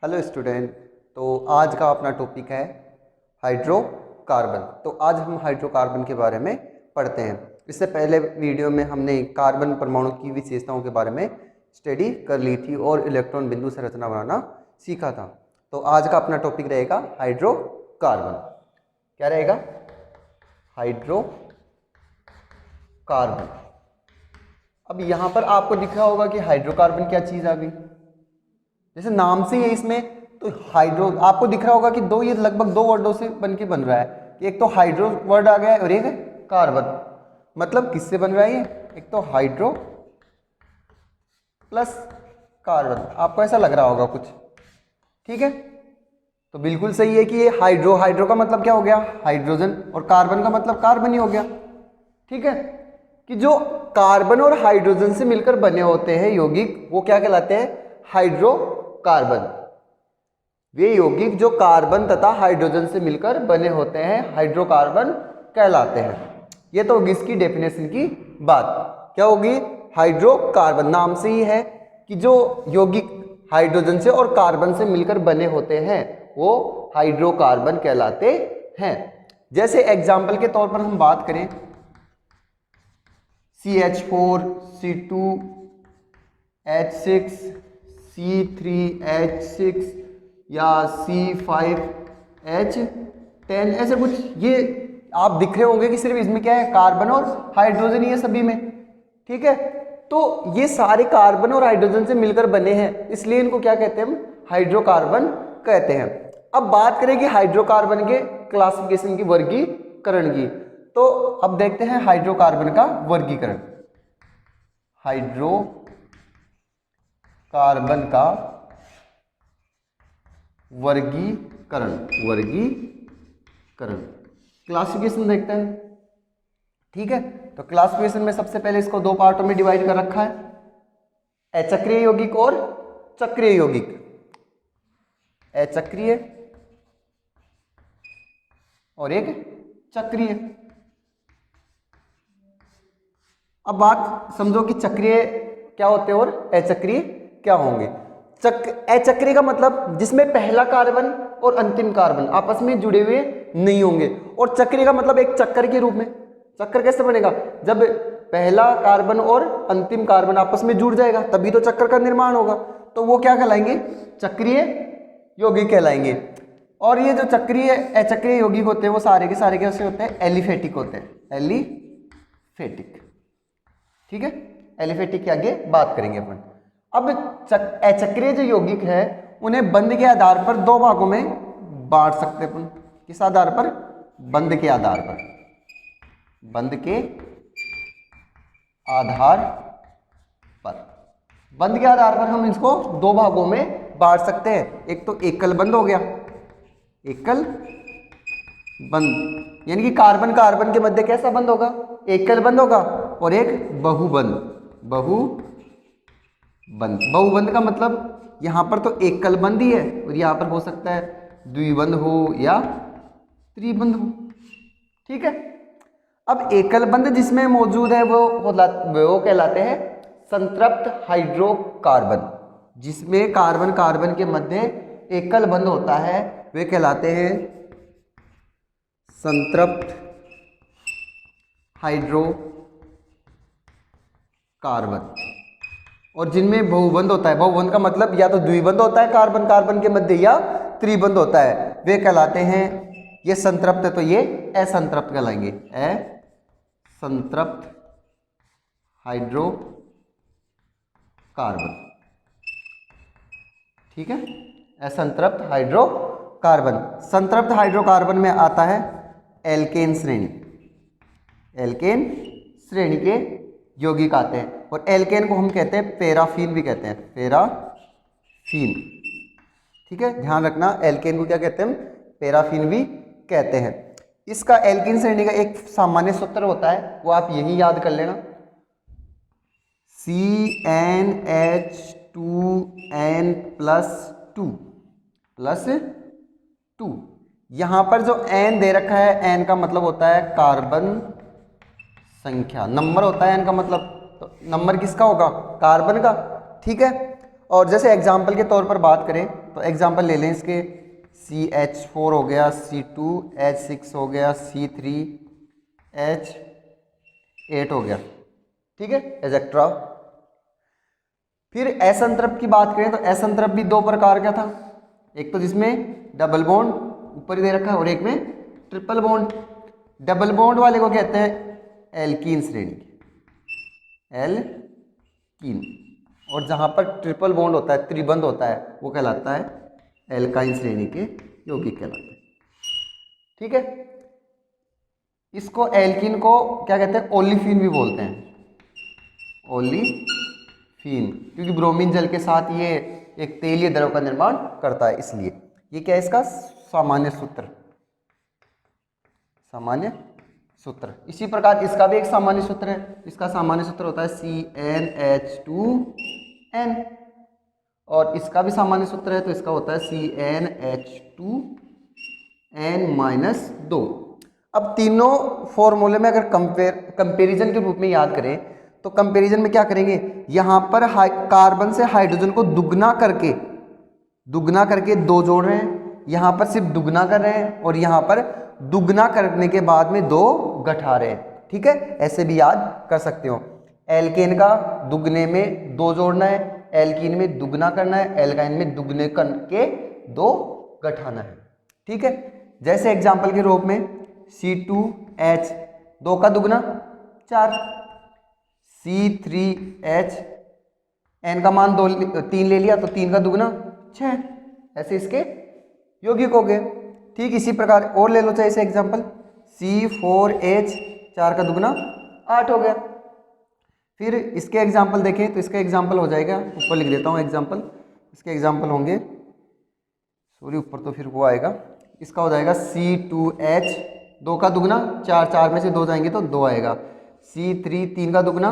Hello student. तो आज का अपना टॉपिक है हाइड्रोकार्बन। तो आज हम हाइड्रोकार्बन के बारे में पढ़ते हैं। इससे पहले वीडियो में हमने कार्बन परमाणु की विशेषताओं के बारे में स्टडी कर ली थी और इलेक्ट्रॉन बिंदु संरचना बनाना सीखा था। तो आज का अपना टॉपिक रहेगा हाइड्रोकार्बन। क्या रहेगा? हाइड्रोकार्बन। अब यहाँ पर आपको दिख रहा होगा कि हाइड्रोकार्बन क्या चीज़ आ गई। जैसे नाम से ही है इसमें, तो हाइड्रो आपको दिख रहा होगा कि ये लगभग दो वर्डों से बन के बन रहा है। एक तो हाइड्रो वर्ड आ गया है और एक कार्बन। मतलब किससे बन रहा है ये? एक तो हाइड्रो प्लस कार्बन। आपको ऐसा लग रहा होगा कुछ, ठीक है? तो बिल्कुल सही है कि ये हाइड्रो का मतलब क्या हो गया? हाइड्रोजन। और कार्बन का मतलब कार्बन ही हो गया, ठीक है? कि जो कार्बन और हाइड्रोजन से मिलकर बने होते हैं यौगिक, वो क्या कहलाते हैं? हाइड्रोकार्बन। वे यौगिक जो कार्बन तथा हाइड्रोजन से मिलकर बने होते हैं हाइड्रोकार्बन कहलाते हैं। ये तो होगी इसकी डेफिनेशन की बात। क्या होगी? हाइड्रोकार्बन। नाम से ही है कि जो यौगिक हाइड्रोजन से और कार्बन से मिलकर बने होते हैं वो हाइड्रोकार्बन कहलाते हैं। जैसे एग्जाम्पल के तौर पर हम बात करें, CH4 C2H6 C3H6 या C5H10, ऐसे कुछ ये आप दिख रहे होंगे कि सिर्फ इसमें क्या है? कार्बन और हाइड्रोजन ही है सभी में, ठीक है? तो ये सारे कार्बन और हाइड्रोजन से मिलकर बने हैं, इसलिए इनको क्या कहते हैं? हम हाइड्रोकार्बन कहते हैं। अब बात करें कि हाइड्रोकार्बन के क्लासिफिकेशन की, वर्गीकरण की, तो अब देखते हैं हाइड्रोकार्बन का वर्गीकरण। हाइड्रोकार्बन का वर्गीकरण क्लासिफिकेशन देखते हैं, ठीक है? तो क्लासिफिकेशन में सबसे पहले इसको दो पार्टों में डिवाइड कर रखा है, अचक्रीय यौगिक और चक्रीय यौगिक। अचक्रीय और एक चक्रीय। अब बात समझो कि चक्रीय क्या होते हैं और अचक्रीय क्या होंगे। अचक्रीय का मतलब जिसमें पहला कार्बन और अंतिम कार्बन आपस में जुड़े हुए नहीं होंगे। और चक्रीय का मतलब एक चक्कर के रूप में। चक्कर कैसे बनेगा? जब पहला कार्बन और अंतिम कार्बन आपस में जुड़ जाएगा तभी तो चक्कर का निर्माण होगा। तो वो क्या कहलाएंगे? चक्रीय यौगिक कहलाएंगे। और ये जो चक्रीय अचक्रीय यौगिक होते हैं वो सारे के सारे कैसे होते हैं? एलिफेटिक होते हैं। एलिफेटिक, ठीक है? एलिफेटिक के आगे बात करेंगे अपन। अब अचक्रीय जो यौगिक है उन्हें बंध के आधार पर दो भागों में बांट सकते हैं अपन। किस आधार पर? बंध के आधार पर। बंध के आधार पर। बंध के आधार पर हम इसको दो भागों में बांट सकते हैं। एक तो एकल बंध हो गया, एकल बंध यानी कि कार्बन कार्बन के मध्य कैसा बंध होगा? एकल बंध होगा। और एक बहुबंध। बहुबंध का मतलब यहां पर तो एकल बंध ही है और यहां पर हो सकता है द्विबंध हो या त्रिबंध हो, ठीक है? अब एकल बंध जिसमें मौजूद है वो कहलाते हैं संतृप्त हाइड्रोकार्बन। जिसमें कार्बन कार्बन के मध्य एकल बंध होता है वे कहलाते हैं संतृप्त हाइड्रोकार्बन। और जिनमें बहुबंध होता है, बहुबंध का मतलब या तो द्विबंध होता है कार्बन कार्बन के मध्य या त्रिबंध होता है, वे कहलाते हैं, ये संतृप्त है तो ये असंतृप्त कहलाएंगे। असंतृप्त हाइड्रोकार्बन, ठीक है? असंतृप्त हाइड्रोकार्बन। संतृप्त हाइड्रोकार्बन में आता है एल्केन श्रेणी। एल्केन श्रेणी के यौगिक आते हैं। और एल्केन को हम कहते हैं पैराफीन भी कहते हैं। पैराफीन, ठीक है? ध्यान रखना, एल्केन को क्या कहते हैं? हम पैराफीन भी कहते हैं। इसका एल्केन श्रेणी का एक सामान्य सूत्र होता है, वो आप यही याद कर लेना, CnH2n+2 यहां पर जो n दे रखा है, n का मतलब होता है कार्बन संख्या, नंबर होता है n का मतलब। तो नंबर किसका होगा? कार्बन का, ठीक है? और जैसे एग्जाम्पल के तौर पर बात करें तो एग्जांपल ले लें इसके, CH4 हो गया, C2H6 हो गया, C3H8 हो गया, ठीक है, एजेक्ट्रा। फिर असंतृप्त की बात करें तो असंतृप्त भी दो प्रकार का था, एक तो जिसमें डबल बॉन्ड ऊपर ही दे रखा है और एक में ट्रिपल बॉन्ड। डबल बॉन्ड वाले को कहते हैं एल्कीन श्रेणी, एल्कीन, और जहां पर ट्रिपल बॉन्ड होता है, त्रिबंध होता है, वो कहलाता है एल्काइन श्रेणी के यौगिक कहलाते हैं, ठीक है। इसको एल्कीन को क्या कहते हैं, ओलिफिन भी बोलते हैं, ओलिफिन, क्योंकि ब्रोमीन जल के साथ ये एक तेलीय द्रव का निर्माण करता है, इसलिए ये क्या है इसका सामान्य सूत्र, सामान्य सूत्र। इसी प्रकार इसका भी एक सामान्य सूत्र है, इसका सामान्य सूत्र होता है CnH2n, और इसका भी सामान्य सूत्र है तो इसका होता है CnH2n-2। अब तीनों फॉर्मूले में अगर कंपेरिजन के रूप में याद करें तो कंपेरिजन में क्या करेंगे, यहां पर कार्बन से हाइड्रोजन को दुगना करके दो जोड़ रहे हैं, यहां पर सिर्फ दुगना कर रहे हैं और यहां पर दुगना करने के बाद में दो घटा रहे हैं, ठीक है, ऐसे भी याद कर सकते हो। एल्केन का दुगने में दो जोड़ना है, एल्कीन में दुगना करना है, एल्काइन में दुगने करके दो घटाना है, ठीक है। जैसे एग्जांपल के रूप में C2H, दो का दुगना 4, C3H, n का मान 3 ले लिया तो 3 का दुगना 6, ऐसे इसके यौगिक हो गए। ठीक इसी प्रकार और ले लो चाहे इसे एग्जांपल, C4H, 4 का दुगना 8 हो गया। फिर इसके एग्जाम्पल देखें तो इसका एग्जाम्पल हो जाएगा, ऊपर लिख देता हूँ एग्जाम्पल, इसके एग्जाम्पल होंगे, सॉरी ऊपर तो फिर वो आएगा, इसका हो जाएगा C2H, 2 का दुगना 4, 4 में से 2 जाएंगे तो 2 आएगा, C3, 3 का दुगना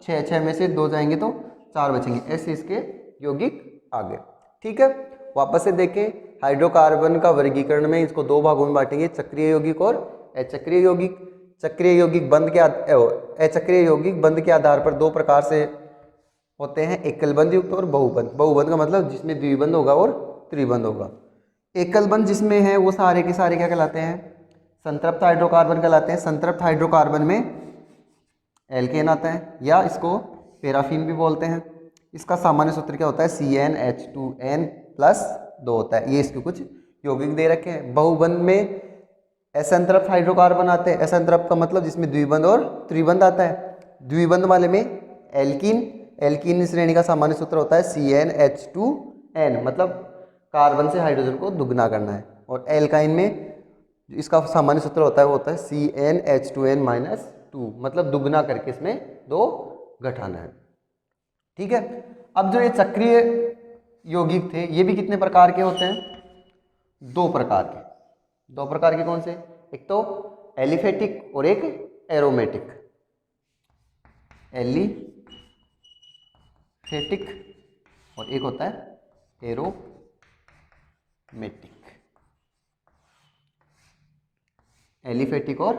6, 6 में से 2 जाएंगे तो 4 बचेंगे, ऐसे इसके यौगिक आ गए, ठीक है। वापस से देखें, हाइड्रोकार्बन का वर्गीकरण में इसको दो भागों में बांटेंगे, चक्रीय यौगिक और अचक्रीय यौगिक। चक्रीय यौगिक बंध के अचक्रीय यौगिक बंध के आधार पर दो प्रकार से होते हैं, एकल बंध युक्त और बहुबंध। बहुबंध का मतलब जिसमें द्विबंध होगा और त्रिबंध होगा। एकल बंध जिसमें है वो सारे के सारे क्या कहलाते हैं, संतृप्त हाइड्रोकार्बन कहलाते हैं। संतृप्त हाइड्रोकार्बन में एल्केन आता है या इसको पैराफिन भी बोलते हैं। इसका सामान्य सूत्र क्या होता है, CnH2n+2 होता है। ये इसके कुछ यौगिक दे रखे हैं। बहुबंध में असंतृप्त हाइड्रोकार्बन आते हैं। असंतृप्त का मतलब जिसमें द्विबंध और त्रिबंध आता है। द्विबंध वाले में एल्कीन श्रेणी का सामान्य सूत्र होता है CnH2n, मतलब कार्बन से हाइड्रोजन को दुगना करना है। और एल्काइन में इसका सामान्य सूत्र होता है वो होता है CnH2n-2, मतलब दुगना करके इसमें दो घटाना है, ठीक है। अब जो ये चक्रीय यौगिक थे ये भी कितने प्रकार के होते हैं, दो प्रकार के। दो प्रकार के कौन से, एक तो एलिफेटिक और एक एरोमेटिक। एलिफेटिक और एक होता है एरोमेटिक। एलिफेटिक और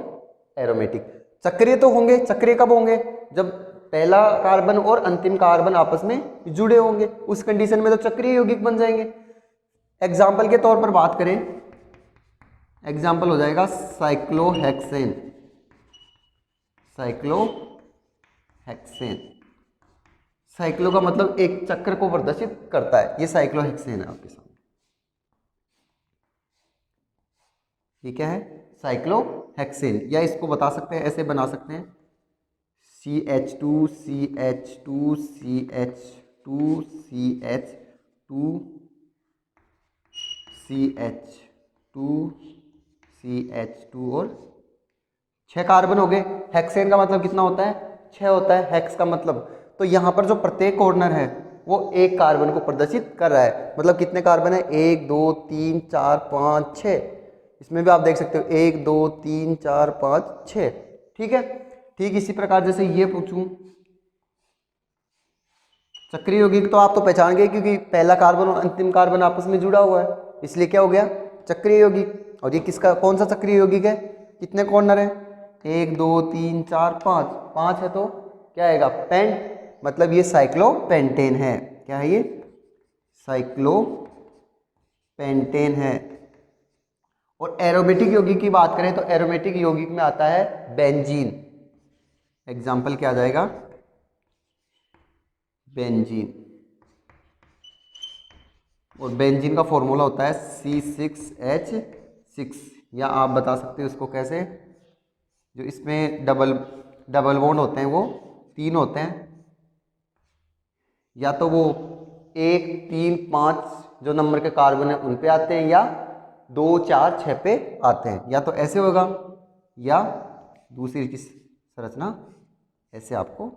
एरोमेटिक चक्रीय तो होंगे। चक्रीय कब होंगे, जब पहला कार्बन और अंतिम कार्बन आपस में जुड़े होंगे, उस कंडीशन में तो चक्रीय यौगिक बन जाएंगे। एग्जाम्पल के तौर पर बात करें, एग्जाम्पल हो जाएगा साइक्लोहेक्सेन। साइक्लोहेक्सेन, साइक्लो का मतलब एक चक्र को प्रदर्शित करता है, ये साइक्लोहेक्सेन है आपके सामने। ये क्या है, साइक्लोहेक्सेन। या इसको बता सकते हैं, ऐसे बना सकते हैं CH2 CH2 CH2 CH2 CH2 CH2 और 6 कार्बन हो गए। हेक्सेन का मतलब कितना होता है, 6 होता है हेक्स का मतलब। तो यहाँ पर जो प्रत्येक कॉर्नर है वो एक कार्बन को प्रदर्शित कर रहा है। मतलब कितने कार्बन है, 1 2 3 4 5 6। इसमें भी आप देख सकते हो 1 2 3 4 5 6, ठीक है। ठीक इसी प्रकार जैसे ये पूछूं, चक्रीय यौगिक तो आप तो पहचान गए क्योंकि पहला कार्बन और अंतिम कार्बन आपस में जुड़ा हुआ है, इसलिए क्या हो गया, चक्रीय यौगिक। और ये किसका, कौन सा चक्रीय यौगिक है, कितने कॉर्नर है, 1 2 3 4 5, 5 है तो क्या आएगा, पेंट, मतलब ये साइक्लोपेंटेन है। क्या है ये, साइक्लोपेंटेन। पेंटेन है। और एरोमेटिक यौगिक की बात करें तो एरोमेटिक यौगिक में आता है बेंजीन। एग्जाम्पल क्या आ जाएगा? बेंजीन। और बेंजीन का फॉर्मूला होता है C6H6, या आप बता सकते हो उसको कैसे, जो इसमें डबल बॉन्ड होते हैं वो 3 होते हैं, या तो वो 1, 3, 5 जो नंबर के कार्बन है उन पे आते हैं, या 2, 4, 6 पे आते हैं, या तो ऐसे होगा या दूसरी की संरचना ऐसे आपको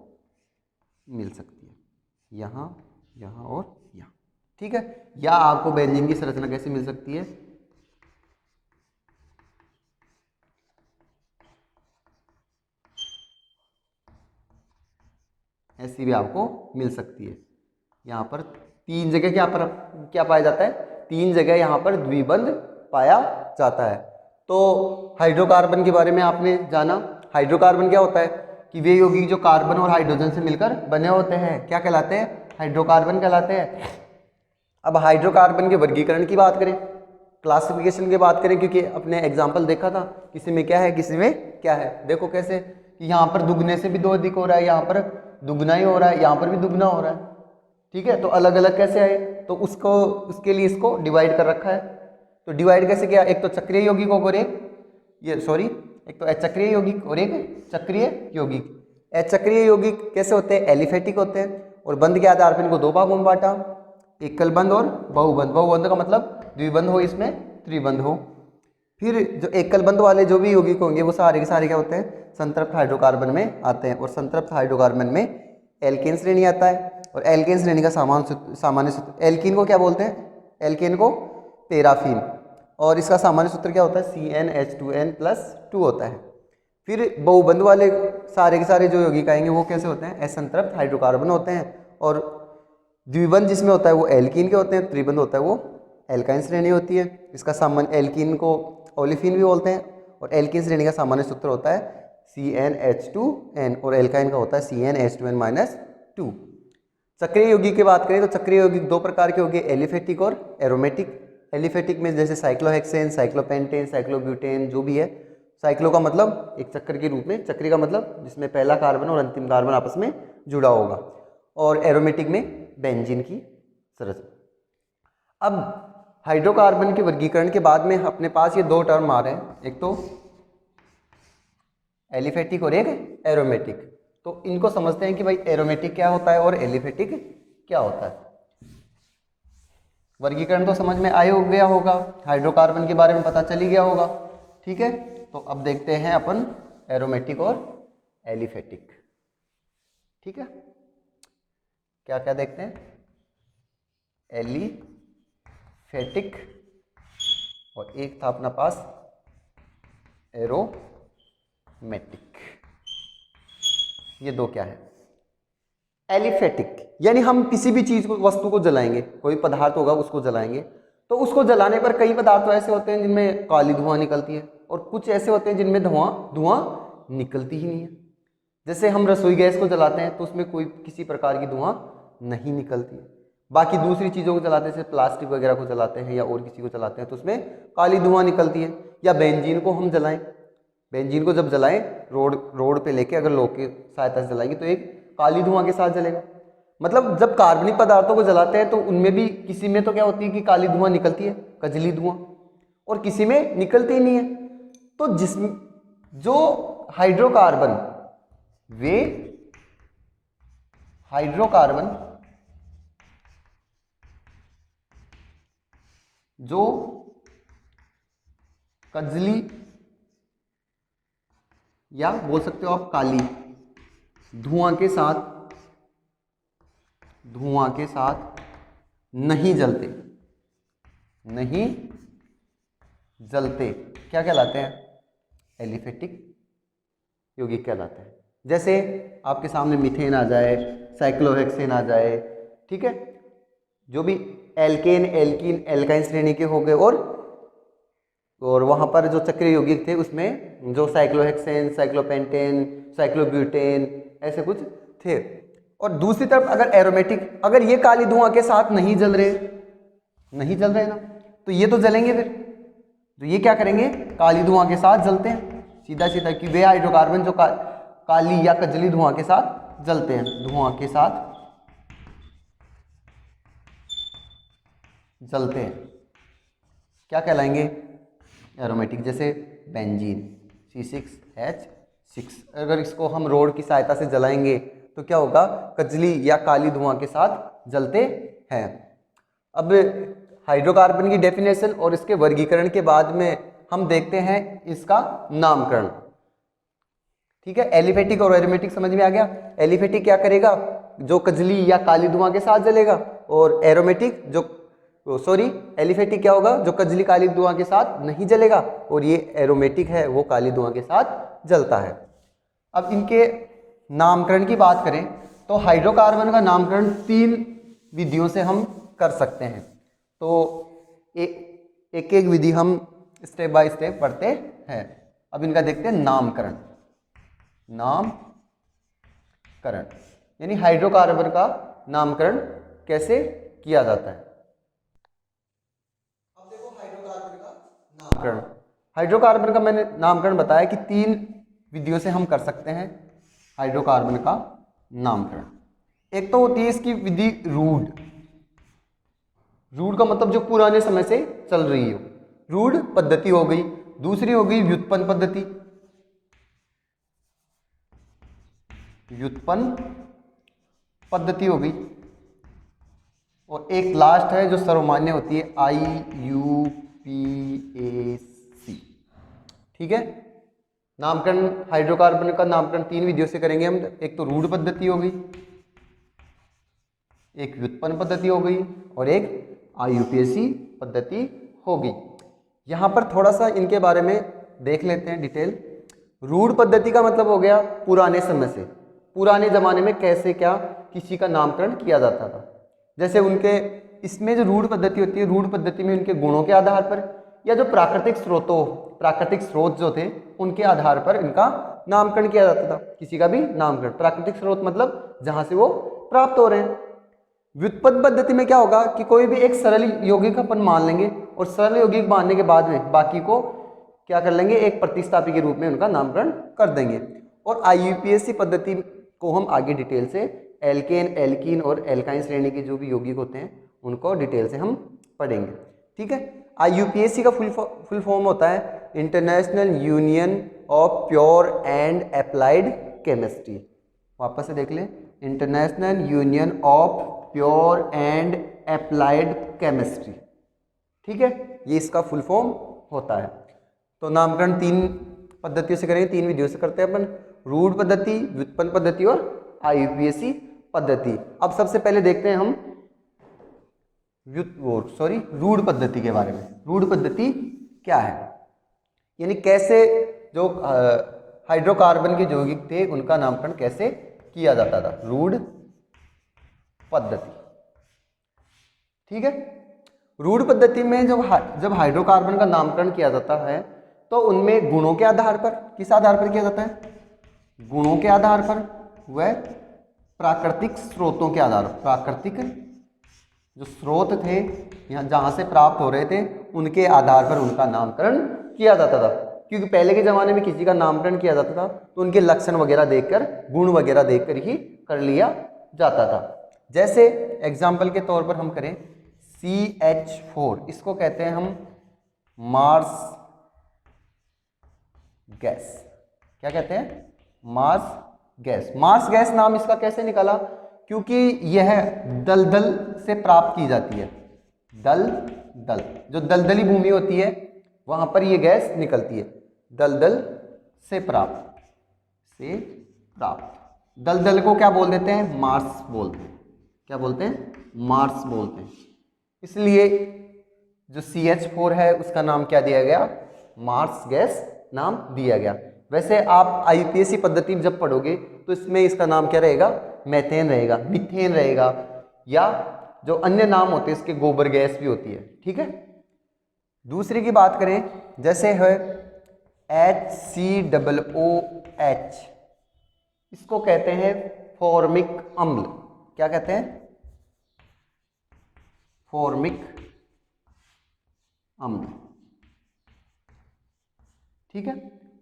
मिल सकती है, यहाँ, यहाँ और यहाँ। ठीक है, या आपको बेंजीन की संरचना कैसे मिल सकती है? ऐसी भी आपको मिल सकती है। यहाँ पर 3 जगह क्या पाया जाता है? 3 जगह यहाँ पर द्विबंध पाया जाता है। तो हाइड्रोकार्बन के बारे में आपने जाना। हाइड्रोकार्बन क्या होता है कि वे यौगिक जो कार्बन और हाइड्रोजन से मिलकर बने होते हैं, क्या कहलाते हैं? हाइड्रोकार्बन कहलाते हैं। अब हाइड्रोकार्बन के वर्गीकरण की बात करें, क्लासिफिकेशन की बात करें, क्योंकि अपने एग्जाम्पल देखा था, किसी में क्या है किसी में क्या है। देखो कैसे कि यहाँ पर दुगने से भी 2 अधिक हो रहा है, यहाँ पर दुगना ही हो रहा है, यहाँ पर भी दुगना हो रहा है। ठीक है, तो अलग अलग कैसे आए? तो उसके लिए इसको डिवाइड कर रखा है। तो डिवाइड कैसे किया? एक तो चक्रीय यौगिक और एक तो अचक्रीय यौगिक और एक चक्रीय यौगिक। अचक्रीय यौगिक कैसे होते हैं? एलिफेटिक होते हैं। और बंध के आधार पर इनको 2 भागों में बांटा, एकल बंध और बहुबंध। बहुबंध का मतलब द्विबंध हो, इसमें त्रिबंध हो। फिर जो एकल बंध वाले जो भी यौगिक होंगे वो सारे के सारे क्या होते हैं? संतृप्त हाइड्रोकार्बन में आते हैं। और संतृप्त हाइड्रोकार्बन में एल्केन श्रेणी आता है। और एल्केन श्रेणी का सामान्य सूत्र, एल्कीन को क्या बोलते हैं? एल्केन को पैराफीन। और इसका सामान्य सूत्र क्या होता है? CnH2n+2 होता है। फिर बहुबंध वाले सारे के सारे जो यौगिक आएंगे वो कैसे होते हैं? असंतृप्त हाइड्रोकार्बन होते हैं। और द्विबंध जिसमें होता है वो एल्कीन के होते हैं, त्रिबंध होता है वो एल्काइन श्रेणी होती है। इसका सामान्य, एल्कीन को ओलिफिन भी बोलते हैं। और एल्कीन श्रेणी का सामान्य सूत्र होता है CnH2n, और एल्काइन का होता है CnH2n-2। चक्रीय यौगिक की बात करें तो चक्रीय यौगिक 2 प्रकार के हो गए, एलिफेटिक और एरोमेटिक। एलिफेटिक में जैसे साइक्लोहेक्सेन, साइक्लोपेंटेन, साइक्लोब्यूटेन जो भी है। साइक्लो का मतलब एक चक्र के रूप में, चक्री का मतलब जिसमें पहला कार्बन और अंतिम कार्बन आपस में जुड़ा होगा। और एरोमेटिक में बेंजीन की संरचना। अब हाइड्रोकार्बन के वर्गीकरण के बाद में अपने पास ये 2 टर्म आ रहे हैं, एक तो एलिफेटिक और एक एरोमेटिक। तो इनको समझते हैं कि भाई एरोमेटिक क्या होता है और एलिफेटिक क्या होता है। वर्गीकरण तो समझ में आया गया होगा, हाइड्रोकार्बन के बारे में पता चल ही गया होगा। ठीक है, तो अब देखते हैं अपन एरोमेटिक और एलिफेटिक। ठीक है, क्या क्या देखते हैं? एलिफेटिक, और एक था अपना पास एरोमेटिक। ये 2 क्या है? एलिफेटिक यानी हम किसी भी चीज को, वस्तु को जलाएंगे, कोई पदार्थ होगा उसको जलाएंगे, तो उसको जलाने पर कई पदार्थ ऐसे होते हैं जिनमें काली धुआं निकलती है, और कुछ ऐसे होते हैं जिनमें धुआं निकलती ही नहीं है। जैसे हम रसोई गैस को जलाते हैं तो उसमें कोई किसी प्रकार की धुआं नहीं निकलती है। बाकी दूसरी चीज़ों को जलाते हैं, जैसे प्लास्टिक वगैरह को जलाते हैं या और किसी को जलाते हैं तो उसमें काली धुआं निकलती है। या बेंजीन को हम जलाएं, बेंजीन को जब जलाएं रोड पे लेके अगर लोग की सहायता से जलाएंगे तो एक काली धुआं के साथ जलेगा। मतलब जब कार्बनिक पदार्थों को जलाते हैं तो उनमें भी किसी में तो क्या होती है कि काली धुआं निकलती है, कजली धुआं, और किसी में निकलती ही नहीं है। तो जो हाइड्रोकार्बन, वे हाइड्रोकार्बन जो कजली या बोल सकते हो आप काली धुआं के साथ नहीं जलते क्या कहलाते हैं? एलिफेटिक यौगिक कहलाते हैं। जैसे आपके सामने मीथेन आ जाए, साइक्लोहेक्सेन आ जाए, ठीक है, जो भी एल्केन, एल्कीन, एल्काइन श्रेणी के हो गए। और वहाँ पर जो चक्रीय यौगिक थे उसमें जो साइक्लोहेक्सेन, साइक्लोपेंटेन, साइक्लोब्यूटेन ऐसे कुछ थे। और दूसरी तरफ अगर एरोमेटिक, अगर ये काली धुआं के साथ नहीं जल रहे ना, तो ये तो जलेंगे फिर, तो ये क्या करेंगे, काली धुआं के साथ जलते हैं सीधा सीधा, कि वे हाइड्रोकार्बन जो काली या कजली धुआं के साथ जलते हैं, धुआं के साथ जलते हैं, क्या कहलाएंगे, एरोमेटिक। जैसे बेंजीन C6H6, अगर इसको हम रोड की सहायता से जलाएंगे तो क्या होगा, कजली या काली धुआं के साथ जलते हैं। अब हाइड्रोकार्बन की डेफिनेशन और इसके वर्गीकरण के बाद में हम देखते हैं इसका नामकरण। ठीक है, एलिफेटिक और एरोमेटिक समझ में आ गया। एलिफेटिक क्या करेगा, जो कजली या काली धुआं के साथ जलेगा, और एरोमेटिक एलिफेटिक क्या होगा, जो कजली काली धुआं के साथ नहीं जलेगा, और ये एरोमेटिक है वो काली धुआं के साथ जलता है। अब इनके नामकरण की बात करें तो हाइड्रोकार्बन का नामकरण 3 विधियों से हम कर सकते हैं। तो एक एक विधि हम स्टेप बाय स्टेप पढ़ते हैं। अब इनका देखते हैं नामकरण। नामकरण यानी हाइड्रोकार्बन का नामकरण कैसे किया जाता है। अब देखो हाइड्रोकार्बन का नामकरण। हाइड्रोकार्बन का मैंने नामकरण बताया कि 3 विधियों से हम कर सकते हैं हाइड्रोकार्बन का नामकरण। एक तो होती है इसकी विधि रूढ़। रूढ़ का मतलब जो पुराने समय से चल रही हो, रूढ़ पद्धति हो गई। दूसरी हो गई व्युत्पन्न पद्धति, व्युत्पन्न पद्धति हो गई। और एक लास्ट है जो सर्वमान्य होती है, IUPAC। ठीक है, नामकरण हाइड्रोकार्बन का नामकरण 3 विधियों से करेंगे हम। एक तो रूढ़ पद्धति हो गई, एक व्युत्पन्न पद्धति हो गई, और एक IUPAC पद्धति हो गई। यहां पर थोड़ा सा इनके बारे में देख लेते हैं डिटेल। रूढ़ पद्धति का मतलब हो गया पुराने समय से, पुराने जमाने में कैसे क्या किसी का नामकरण किया जाता था। जैसे उनके इसमें जो रूढ़ पद्धति होती है, रूढ़ पद्धति में उनके गुणों के आधार पर या जो प्राकृतिक स्रोत जो थे उनके आधार पर इनका नामकरण किया जाता था। किसी का भी नामकरण, प्राकृतिक स्रोत मतलब जहां से वो प्राप्त हो रहे हैं। व्युत्पन्न पद्धति में क्या होगा कि कोई भी एक सरल यौगिक अपन मान लेंगे, और सरल यौगिक मानने के बाद में बाकी को क्या कर लेंगे, एक प्रतिस्थापी के रूप में उनका नामकरण कर देंगे। और IUPAC पद्धति को हम आगे डिटेल से एल्केन, एल्कीन और एल्काइन श्रेणी के जो भी यौगिक होते हैं उनको डिटेल से हम पढ़ेंगे। ठीक है, IUPAC का फुल फॉर्म होता है international union of pure and applied chemistry. वापस से देख लें, international union of pure and applied chemistry. ठीक है, ये इसका फुल फॉर्म होता है। तो नामकरण 3 पद्धतियों से करेंगे, 3 विधियों से करते हैं अपन, रूढ़ पद्धति, व्युत्पन्न पद्धति और IUPAC पद्धति। अब सबसे पहले देखते हैं हम रूढ़ पद्धति के बारे में। रूढ़ पद्धति क्या है, यानी कैसे जो हाइड्रोकार्बन के यौगिक थे उनका नामकरण कैसे किया जाता था, रूढ़ पद्धति। ठीक है, रूढ़ पद्धति में जब हाइड्रोकार्बन का नामकरण किया जाता है तो उनमें गुणों के आधार पर, किस आधार पर किया जाता है, गुणों के आधार पर व प्राकृतिक स्रोतों के आधार पर। प्राकृतिक जो स्रोत थे यहाँ जहां से प्राप्त हो रहे थे उनके आधार पर उनका नामकरण किया जाता था। क्योंकि पहले के ज़माने में किसी का नामकरण किया जाता था तो उनके लक्षण वगैरह देखकर, गुण वगैरह देखकर ही कर लिया जाता था। जैसे एग्जाम्पल के तौर पर हम करें CH4, इसको कहते हैं हम मार्स गैस। क्या कहते हैं, मार्स गैस। मार्स गैस नाम इसका कैसे निकाला, क्योंकि यह दलदल से प्राप्त की जाती है। दलदल, जो दलदली भूमि होती है वहां पर यह गैस निकलती है। दलदल से प्राप्त, दलदल को क्या बोल देते हैं, मार्स बोलते हैं। क्या बोलते हैं, मार्स बोलते हैं। इसलिए जो CH4 है उसका नाम क्या दिया गया, मार्स गैस नाम दिया गया। वैसे आप IUPAC पद्धति में जब पढ़ोगे तो इसमें इसका नाम क्या रहेगा, मेथेन रहेगा, मीथेन रहेगा, या जो अन्य नाम होते हैं इसके गोबर गैस भी होती है। ठीक है, दूसरी की बात करें, जैसे है HCOOH, इसको कहते हैं फॉर्मिक अम्ल। क्या कहते हैं, फॉर्मिक अम्ल। ठीक है,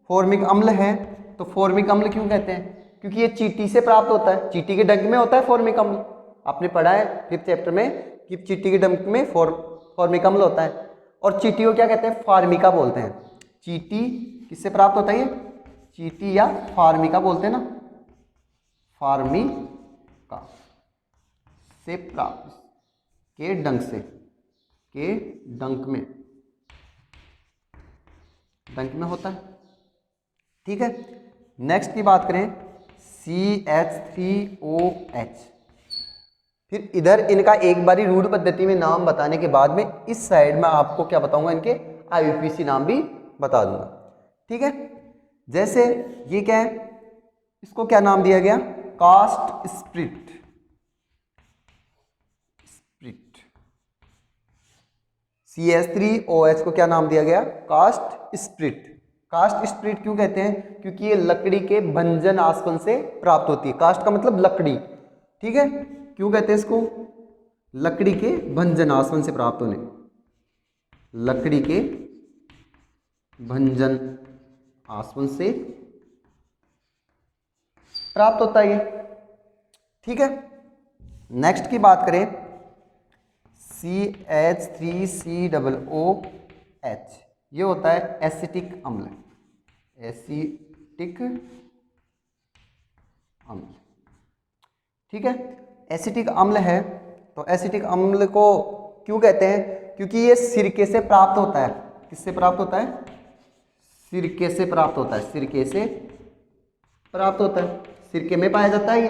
फॉर्मिक अम्ल है तो फॉर्मिक अम्ल क्यों कहते हैं? क्योंकि ये चींटी से प्राप्त होता है, चींटी के डंक में होता है फॉर्मिक अम्ल। आपने पढ़ा है 5th चैप्टर में कि चींटी के डंक में फॉर्मिक अम्ल होता है। और चींटी को क्या कहते हैं? फार्मिका बोलते हैं। चींटी किससे प्राप्त होता है? ये चींटी या फार्मिका बोलते हैं ना, फार्मिका से प्राप्त, के डंक से, के डंक में होता है। ठीक है, नेक्स्ट की बात करें CH3OH। फिर इधर इनका एक बारी रूढ़ पद्धति में नाम बताने के बाद में इस साइड में आपको क्या बताऊंगा, इनके IUPAC नाम भी बता दूंगा। ठीक है, जैसे ये क्या है, इसको क्या नाम दिया गया? Cast spirit. CH3OH को क्या नाम दिया गया? Cast spirit. कास्ट स्प्रिट क्यों कहते हैं? क्योंकि ये लकड़ी के भंजन आसवन से प्राप्त होती है। कास्ट का मतलब लकड़ी। ठीक है, क्यों कहते हैं इसको? लकड़ी के भंजन आसवन से प्राप्त होने, लकड़ी के भंजन आसवन से प्राप्त होता है ये। ठीक है, नेक्स्ट की बात करें CH3COOH, ये होता है एसिटिक अम्ल। एसिटिक अम्ल। ठीक है, एसिटिक अम्ल है तो एसिटिक अम्ल को क्यों कहते हैं? क्योंकि ये सिरके से प्राप्त होता है। किससे प्राप्त होता है? सिरके से प्राप्त होता है। सिरके से प्राप्त होता है, सिरके में पाया जाता है ये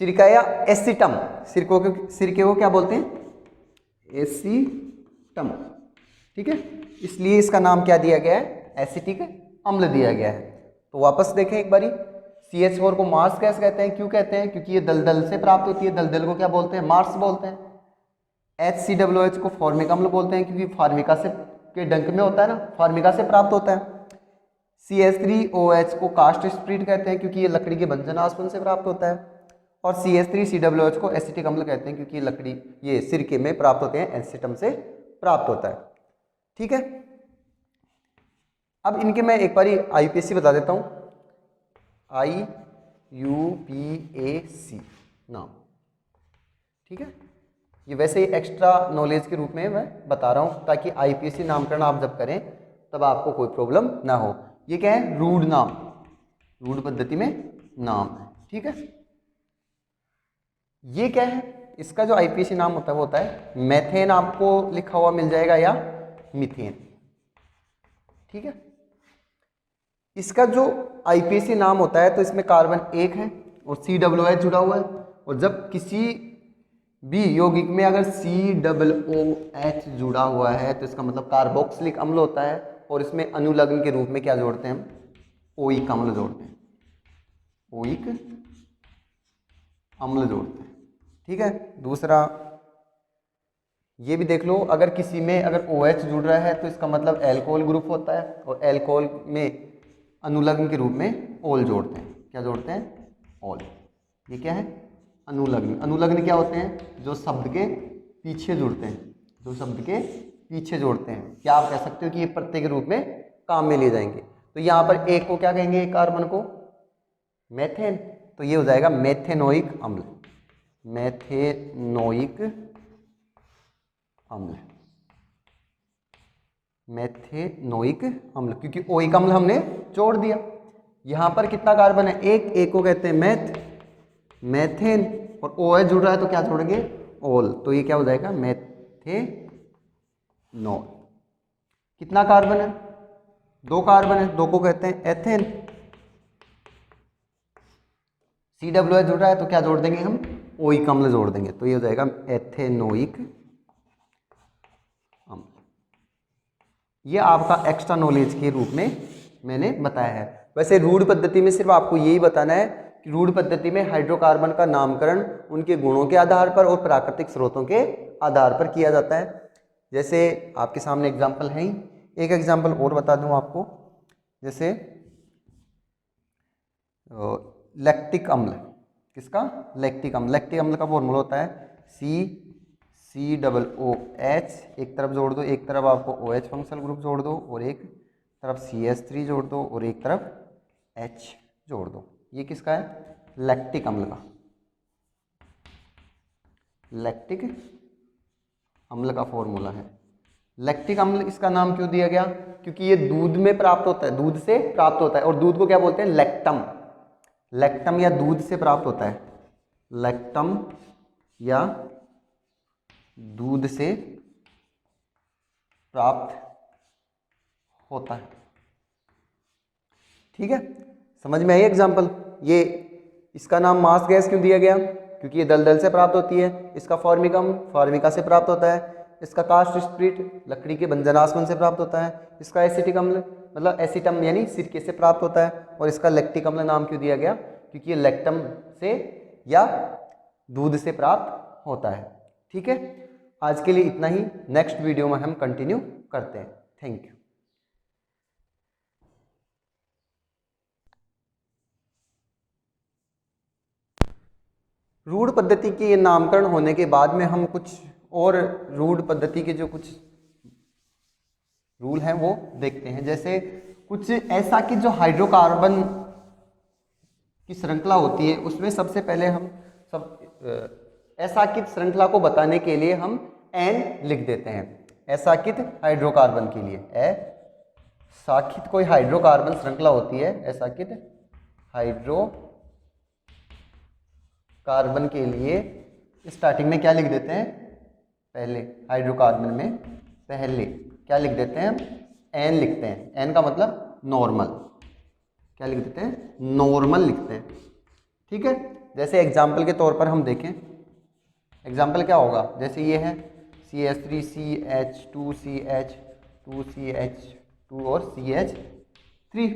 सिरका या एसिटम। सिरके को क्या बोलते हैं? एसिटम। ठीक है, इसलिए इसका नाम क्या दिया गया है? एसिटिक अम्ल दिया गया है। तो वापस देखें एक बारी, CH4 को मार्स गैस कहते हैं। क्यों कहते हैं? क्योंकि ये दलदल से प्राप्त होती है। दलदल को क्या बोलते हैं? मार्स बोलते हैं। HCOOH को फॉर्मिक अम्ल बोलते हैं क्योंकि फार्मिका से के डंक में होता है ना, फार्मिका से प्राप्त होता है। CH3OH को कास्ट स्प्रिट कहते हैं क्योंकि ये लकड़ी के भंजन आसवन से प्राप्त होता है। और CH3COOH को एसिटिक अम्ल कहते हैं क्योंकि लकड़ी ये सिरके में प्राप्त होते हैं, एसिटम से प्राप्त होता है। ठीक है, अब इनके मैं एक बारी IUPAC बता देता हूँ। IUPAC नाम। ठीक है, ये वैसे ही एक्स्ट्रा नॉलेज के रूप में मैं बता रहा हूँ ताकि IUPAC नामकरण आप जब करें तब आपको कोई प्रॉब्लम ना हो। ये क्या है? रूढ़ नाम, रूढ़ पद्धति में नाम है। ठीक है, ये क्या है? इसका जो IUPAC नाम होता है वो होता है मेथेन। आपको लिखा हुआ मिल जाएगा या मीथेन। ठीक है, इसका जो IUPAC नाम होता है तो इसमें कार्बन 1 है और COOH जुड़ा हुआ है। और जब किसी भी यौगिक में अगर COOH जुड़ा हुआ है तो इसका मतलब कार्बोक्सिलिक अम्ल होता है। और इसमें अनुलग्न के रूप में क्या जोड़ते हैं हम? ओइक अम्ल जोड़ते हैं। ओइक अम्ल जोड़ते हैं। ठीक है, दूसरा ये भी देख लो, अगर किसी में अगर OH जुड़ रहा है तो इसका मतलब एल्कोहल ग्रुप होता है। और एल्कोहल में अनुलग्न के रूप में ओल जोड़ते हैं। क्या जोड़ते हैं? ओल। ये क्या है? अनुलग्न। अनुलग्न क्या होते हैं? जो शब्द के पीछे जुड़ते हैं, जो शब्द के पीछे जोड़ते हैं। क्या आप कह सकते हो कि ये प्रत्यय के रूप में काम में लिए जाएंगे? तो यहाँ पर एक को क्या कहेंगे? एक कार्बन को मेथेन, तो ये हो जाएगा मेथेनोइक अम्ल। मेथेनोइक अम्ल, मेथेनोइक अम्ल, क्योंकि ओइक अम्ल हमने जोड़ दिया। यहां पर कितना कार्बन है? एक को कहते हैं मेथेन। और OH जुड़ रहा है तो क्या जोड़ेंगे? ओल। तो ये क्या हो जाएगा? मेथेनॉल। कितना कार्बन है? 2 कार्बन है, 2 को कहते हैं एथेन। COOH जुड़ रहा है तो क्या जोड़ देंगे हम? ओइक अम्ल जोड़ देंगे। तो ये हो जाएगा एथेनोइक अम्ल। ये आपका एक्स्ट्रा नॉलेज के रूप में मैंने बताया है। वैसे रूढ़ पद्धति में सिर्फ आपको यही बताना है कि रूढ़ पद्धति में हाइड्रोकार्बन का नामकरण उनके गुणों के आधार पर और प्राकृतिक स्रोतों के आधार पर किया जाता है। जैसे आपके सामने एग्जाम्पल है ही, एक एग्जाम्पल और बता दूं आपको। जैसे लैक्टिक अम्ल। किसका? लैक्टिक अम्ल। लैक्टिक अम्ल का फॉर्मूला होता है CCl COOH एक तरफ जोड़ दो, एक तरफ आपको OH फंक्शनल ग्रुप जोड़ दो और एक तरफ CH3 जोड़ दो और एक तरफ H जोड़ दो। ये किसका है? लैक्टिक अम्ल का। लैक्टिक अम्ल का फॉर्मूला है। लैक्टिक अम्ल इसका नाम क्यों दिया गया? क्योंकि ये दूध में प्राप्त होता है, दूध से प्राप्त होता है, और दूध को क्या बोलते हैं? लैक्टम। लैक्टम या दूध से प्राप्त होता है, लैक्टम या दूध से प्राप्त होता है। ठीक है, समझ में आई एग्जाम्पल? ये इसका नाम मास गैस क्यों दिया गया? क्योंकि ये दलदल से प्राप्त होती है। इसका फॉर्मिकम फॉर्मिका से प्राप्त होता है। इसका कास्ट स्प्रिट लकड़ी के बंजनासवन से प्राप्त होता है। इसका एसिटिक अम्ल मतलब एसिटम यानी सिरके से प्राप्त होता है। और इसका लैक्टिक अम्ल नाम क्यों दिया गया? क्योंकि ये लैक्टम से या दूध से प्राप्त होता है। ठीक है, आज के लिए इतना ही। नेक्स्ट वीडियो में हम कंटिन्यू करते हैं। Thank you. रूढ़ पद्धति के ये नामकरण होने के बाद में हम कुछ और रूढ़ पद्धति के जो कुछ रूल हैं वो देखते हैं। जैसे कुछ ऐसा कि जो हाइड्रोकार्बन की श्रृंखला होती है उसमें सबसे पहले हम एसाकित श्रृंखला को बताने के लिए हम एन लिख देते हैं। एसाकित हाइड्रोकार्बन के लिए एसाकित कोई हाइड्रोकार्बन श्रृंखला होती है, एसाकित हाइड्रोकार्बन के लिए स्टार्टिंग में क्या लिख देते हैं? पहले हाइड्रोकार्बन में पहले क्या लिख देते हैं? एन लिखते हैं। एन का मतलब नॉर्मल। क्या लिख देते हैं? नॉर्मल लिखते हैं। ठीक है, जैसे एग्जाम्पल के तौर पर हम देखें, एग्जाम्पल क्या होगा? जैसे ये है CH3CH2 CH2 CH2 और CH3।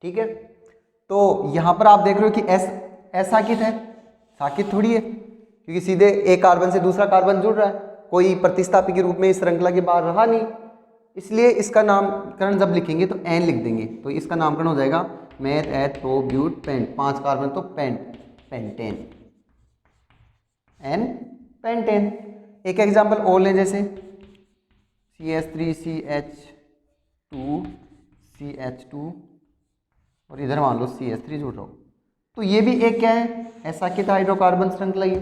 ठीक है, तो यहाँ पर आप देख रहे हो कि एसाकित है, साकित थोड़ी है, क्योंकि सीधे एक कार्बन से दूसरा कार्बन जुड़ रहा है, कोई प्रतिस्थापी के रूप में इस श्रृंखला के बाहर रहा नहीं। इसलिए इसका नामकरण जब लिखेंगे तो एन लिख देंगे, तो इसका नामकरण हो जाएगा meth eth pro but pent. 5 carbon तो पेंटेन, एन पेंटेन। एक एग्जांपल और लें, जैसे CH3CH2 CH2 और इधर मान लो CH3 जुड़ रहा हो, तो ये भी एक क्या है? एसाकित हाइड्रोकार्बन श्रृंखला ही।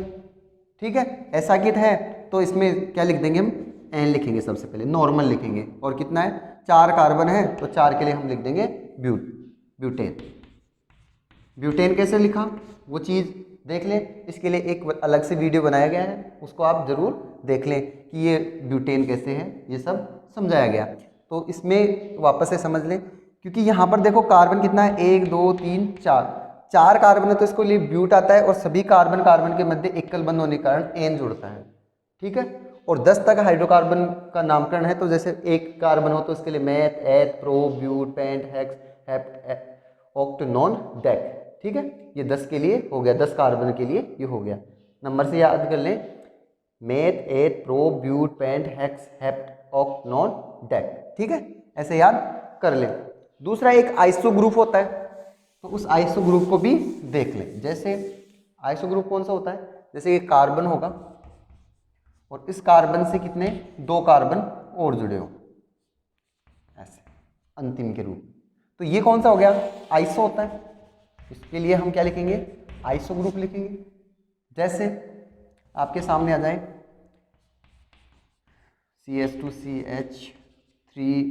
ठीक है, एसाकित है तो इसमें क्या लिख देंगे हम? एन लिखेंगे सबसे पहले, नॉर्मल लिखेंगे। और कितना है? 4 कार्बन है तो 4 के लिए हम लिख देंगे ब्यूटेन। ब्यूटेन कैसे लिखा वो चीज़ देख लें, इसके लिए एक अलग से वीडियो बनाया गया है, उसको आप जरूर देख लें कि ये ब्यूटेन कैसे है, ये सब समझाया गया। तो इसमें वापस से समझ लें, क्योंकि यहाँ पर देखो कार्बन कितना है? 1 2 3 4 कार्बन है तो इसको लिए ब्यूट आता है, और सभी कार्बन के मध्य एकल बंध होने के कारण एन जुड़ता है। ठीक है, और 10 तक हाइड्रोकार्बन का नामकरण है, तो जैसे एक कार्बन हो तो इसके लिए meth eth pro but pent hex hept oct non dec. ठीक है, ये 10 के लिए हो गया, 10 कार्बन के लिए ये हो गया। नंबर से याद कर लें, meth eth pro but pent hex hept oct non dec. ठीक है, ऐसे याद कर लें। दूसरा एक आइसो ग्रुप होता है, तो उस आइसो ग्रुप को भी देख लें। जैसे आइसो ग्रुप कौन सा होता है? जैसे ये कार्बन होगा और इस कार्बन से कितने? 2 कार्बन और जुड़े हो ऐसे अंतिम के रूप। तो ये कौन सा हो गया? आइसो होता है। इसके लिए हम क्या लिखेंगे? आइसो ग्रुप लिखेंगे। जैसे आपके सामने आ जाए CH2CH3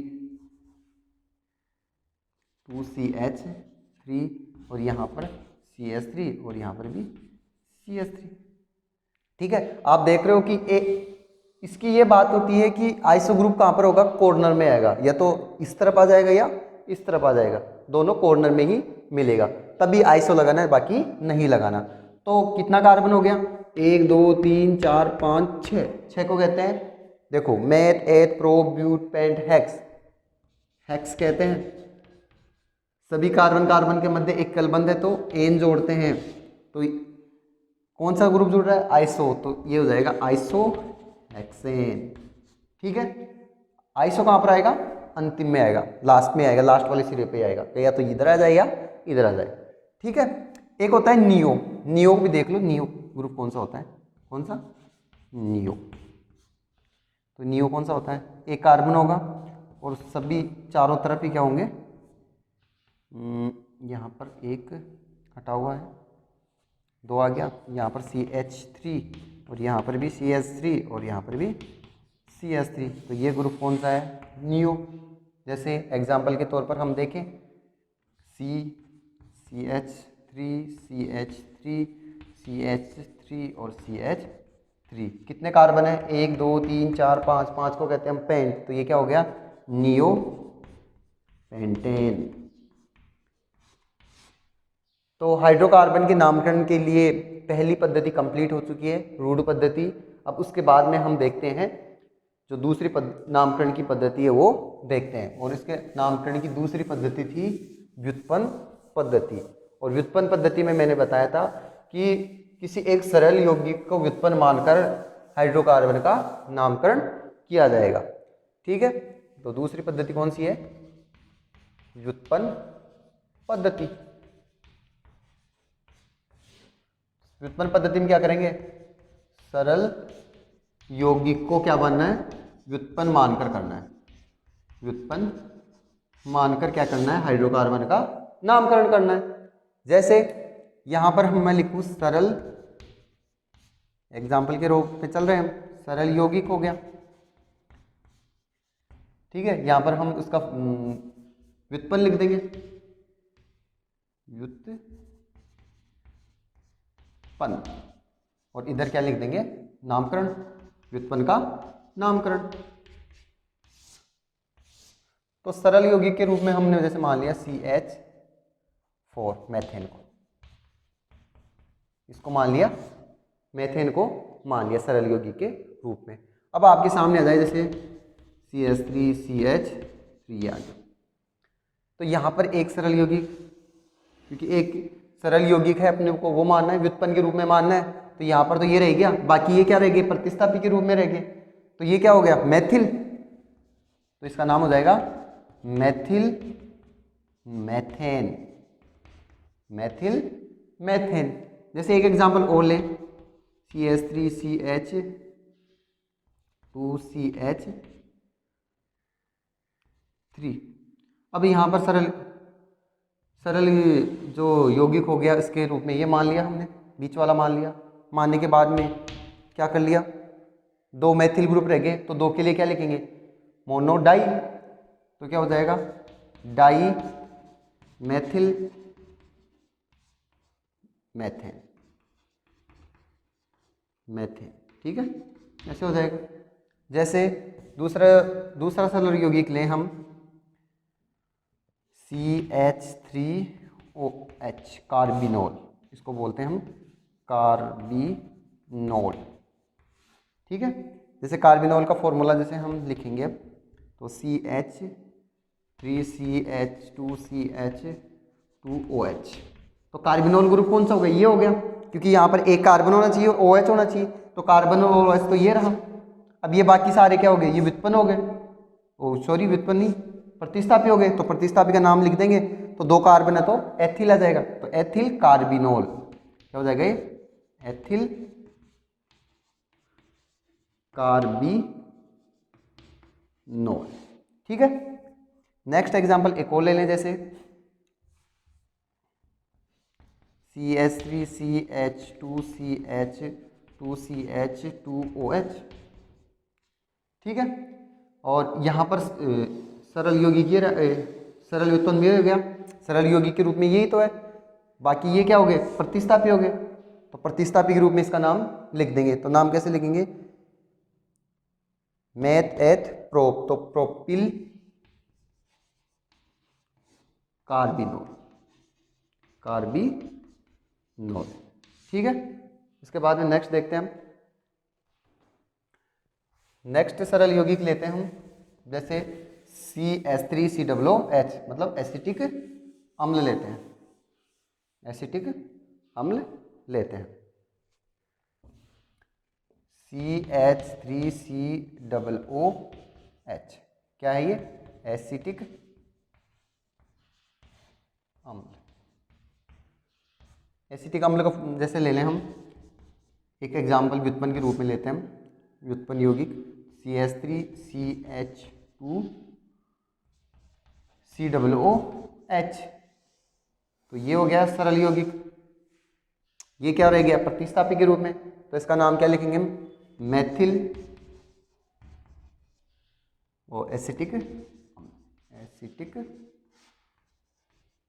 2CH3 और यहाँ पर CH3 और यहाँ पर भी CH3। ठीक है, आप देख रहे हो कि इसकी ये बात होती है कि आइसो ग्रुप कहाँ पर होगा? कॉर्नर में आएगा, या तो इस तरफ आ जाएगा या इस तरफ आ जाएगा, दोनों कॉर्नर में ही मिलेगा, तभी आइसो लगाना है, बाकी नहीं लगाना। तो कितना कार्बन हो गया? 1 2 3 4 5 6, 6 को कहते हैं देखो meth eth pro but pent hex, hex कहते हैं। सभी कार्बन के मध्य एक कलबंध है तो एन जोड़ते हैं, तो कौन सा ग्रुप जुड़ रहा है? आइसो, तो ये हो जाएगा आइसो हेक्सेन। ठीक है, आइसो कहाँ पर आएगा? अंतिम में आएगा, लास्ट में आएगा, लास्ट वाले सिरे पे आएगा, या तो इधर आ जाए या इधर आ जाए। ठीक है, एक होता है नियो, नियो भी देख लो, नियो ग्रुप कौन सा होता है? कौन सा? नियो। तो नियो कौन सा होता है? एक कार्बन होगा और सभी चारों तरफ ही क्या होंगे, यहाँ पर एक हटा हुआ है, 2 आ गया, यहाँ पर CH3 और यहाँ पर भी CH3 और यहाँ पर भी CH3। तो ये ग्रुप कौन सा है? नियो। जैसे एग्जाम्पल के तौर पर हम देखें CH3 CH3 CH3 और CH3, कितने कार्बन है? 1 2 3 4 5, 5 को कहते हैं हम पेंट। तो ये क्या हो गया? Neo pentane. तो हाइड्रोकार्बन के नामकरण के लिए पहली पद्धति कंप्लीट हो चुकी है, रूढ़ पद्धति। अब उसके बाद में हम देखते हैं जो दूसरी नामकरण की पद्धति है वो देखते हैं। और इसके नामकरण की दूसरी पद्धति थी व्युत्पन्न पद्धति। और व्युत्पन्न पद्धति में मैंने बताया था कि किसी एक सरल यौगिक को व्युत्पन्न मानकर हाइड्रोकार्बन का नामकरण किया जाएगा। ठीक है, तो दूसरी पद्धति कौन सी है? व्युत्पन्न पद्धति। व्युत्पन्न पद्धति में क्या करेंगे? सरल यौगिक को क्या बनना है? व्युत्पन्न मानकर करना है। व्युत्पन्न मानकर क्या करना है? हाइड्रोकार्बन का नामकरण करना है। जैसे यहां पर मैं लिखूं सरल, एग्जाम्पल के रूप में चल रहे हैं हम, सरल यौगिक हो गया। ठीक है, यहां पर हम उसका व्युत्पन्न लिख देंगे, व्युत्पन्न, और इधर क्या लिख देंगे? नामकरण, व्युत्पन्न का नामकरण। तो सरल यौगिक के रूप में हमने जैसे मान लिया CH4 मेथेन को, इसको मान लिया, मेथेन को मान लिया सरल यौगिक के रूप में। अब आपके सामने आ जाए जैसे CH3 CH3 आ गया, तो यहाँ पर एक सरल यौगिक, क्योंकि एक सरल यौगिक है अपने को वो मानना है, व्युत्पन्न के रूप में मानना है, तो यहाँ पर तो ये रह गया, बाकी ये क्या रह गया? प्रतिस्थापी के रूप में रह गए। तो ये क्या हो गया? मेथिल। तो इसका नाम हो जाएगा मेथिल मेथेन, मेथिल मेथेन। जैसे एक एग्जांपल और ले, CH3 CH2 CH3। अब यहाँ पर सरल जो यौगिक हो गया इसके रूप में ये मान लिया हमने, बीच वाला मान लिया। मानने के बाद में क्या कर लिया? 2 मेथिल ग्रुप रह गए, तो 2 के लिए क्या लिखेंगे? Mono di. तो क्या हो जाएगा? Di methyl methane, methane. ठीक है, ऐसे हो जाएगा। जैसे दूसरा सरल यौगिक लें हम, CH3OH, कार्बिनोल, इसको बोलते हैं हम कार्बिनोल। ठीक है, जैसे कार्बिनोल का फॉर्मूला जैसे हम लिखेंगे अब, तो CH3CH2CH2OH। तो कार्बिनोल ग्रुप कौन सा हो गया? ये हो गया, क्योंकि यहाँ पर एक कार्बन होना चाहिए और OH होना चाहिए, तो कार्बन और OH तो ये रहा। अब ये बाकी सारे क्या हो गए? ये व्युत्पन्न हो गए, ओ सॉरी व्युत्पन्न नहीं, प्रतिस्थापी हो गए। तो प्रतिस्थापी का नाम लिख देंगे, तो 2 कार्बन है तो एथिल आ जाएगा, तो एथिल कार्बिनोल क्या हो जाएगा? Ethyl carbinol. ठीक है, नेक्स्ट एग्जांपल एक और ले लें, जैसे CH3 CH2 CH2 CH2OH। ठीक है, और यहाँ पर सरल यौगिक ये सरल व्युत्पन्न भी हो गया, सरल यौगिक के रूप में यही तो है। बाकी ये क्या हो गए? प्रतिस्थापी हो गए। तो प्रतिस्थापी के रूप में इसका नाम लिख देंगे, तो नाम कैसे लिखेंगे? मेथ एथ प्रोप, तो प्रोपिल कार्बिनोल, कार्बिनोल। ठीक है, इसके बाद में नेक्स्ट देखते हैं हम। नेक्स्ट सरल यौगिक लेते हैं हम, जैसे CH3COOH, मतलब एसिटिक अम्ल लेते हैं, एसिटिक अम्ल लेते हैं। CH3COOH क्या है ये? एसिटिक अम्ल। एसिटिक अम्ल का जैसे ले लें हम, एक एग्जाम्पल व्युत्पन्न के रूप में लेते हैं हम, व्युत्पन्न यौगिक CH3CH2 COOH। तो ये हो गया सरल यौगिक। ये क्या रह गया प्रतिस्थापी के रूप में, तो इसका नाम क्या लिखेंगे हम, मैथिल और एसिटिक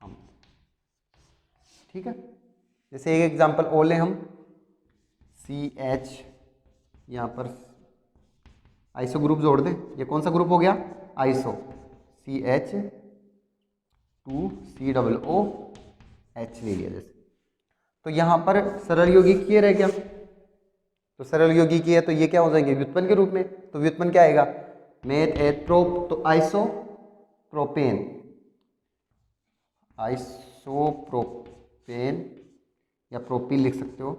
अम्ल। ठीक है, जैसे एक एग्जांपल और लें हम, CH, यहाँ पर आइसो ग्रुप जोड़ दें, ये कौन सा ग्रुप हो गया, आइसो, CH2COOH ले लिया जैसे। तो यहाँ पर सरल यौगिक ये रह गया, तो सरल यौगिक ये है, तो ये क्या हो जाएंगे व्युत्पन्न के रूप में। तो व्युत्पन्न क्या आएगा, मेथ एथ प्रोप, तो आइसोप्रोपेन या प्रोपिल लिख सकते हो,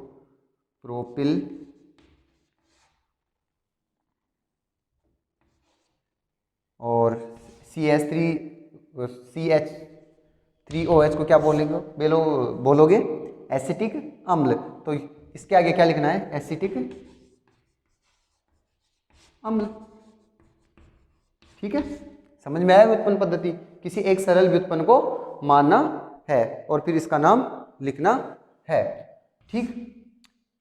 प्रोपिल और CH3OH को क्या बोलोगे एसिटिक अम्ल। तो इसके आगे क्या लिखना है, एसिटिक अम्ल। ठीक है, समझ में आया व्युत्पन्न पद्धति, किसी एक सरल व्युत्पन्न को मानना है और फिर इसका नाम लिखना है। ठीक,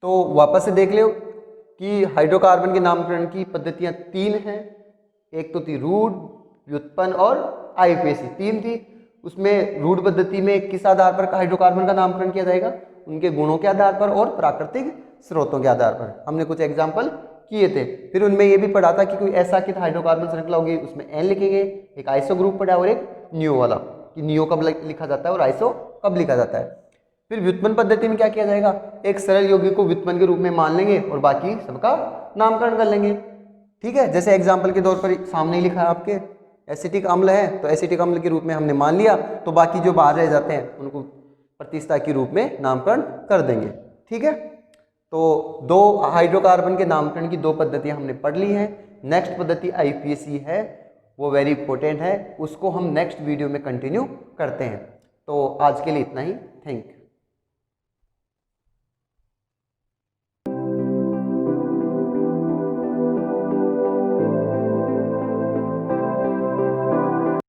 तो वापस से देख लो कि हाइड्रोकार्बन के नामकरण की पद्धतियां 3 हैं। एक तो थी रूढ़, व्युत्पन्न और आईयूपीएसी, 3 थी। उसमें रूढ़ पद्धति में किस आधार पर हाइड्रोकार्बन का नामकरण किया जाएगा, उनके गुणों के आधार पर और प्राकृतिक स्रोतों के आधार पर। हमने कुछ एग्जाम्पल किए थे। फिर उनमें यह भी पढ़ा था कि कोई ऐसा कि हाइड्रोकार्बन श्रृंखला होगी, उसमें एन लिखेंगे, एक आइसो ग्रुप पढ़ा और एक नियो वाला, कि नियो कब लिखा जाता है और आइसो कब लिखा जाता है। फिर व्युत्पन्न पद्धति में क्या किया जाएगा, एक सरल यौगिक को व्युत्पन्न के रूप में मान लेंगे और बाकी सबका नामकरण कर लेंगे। ठीक है, जैसे एग्जाम्पल के तौर पर सामने ही लिखा है आपके, एसिटिक अम्ल है तो एसिटिक अम्ल के रूप में हमने मान लिया, तो बाकी जो बाहर रह जाते हैं उनको प्रतिस्थापी के रूप में नामकरण कर देंगे। ठीक है, तो 2 हाइड्रोकार्बन के नामकरण की 2 पद्धतियां हमने पढ़ ली हैं। नेक्स्ट पद्धति आईयूपीएसी है, वो वेरी इंपॉर्टेंट है, उसको हम नेक्स्ट वीडियो में कंटिन्यू करते हैं। तो आज के लिए इतना ही, थैंक यू।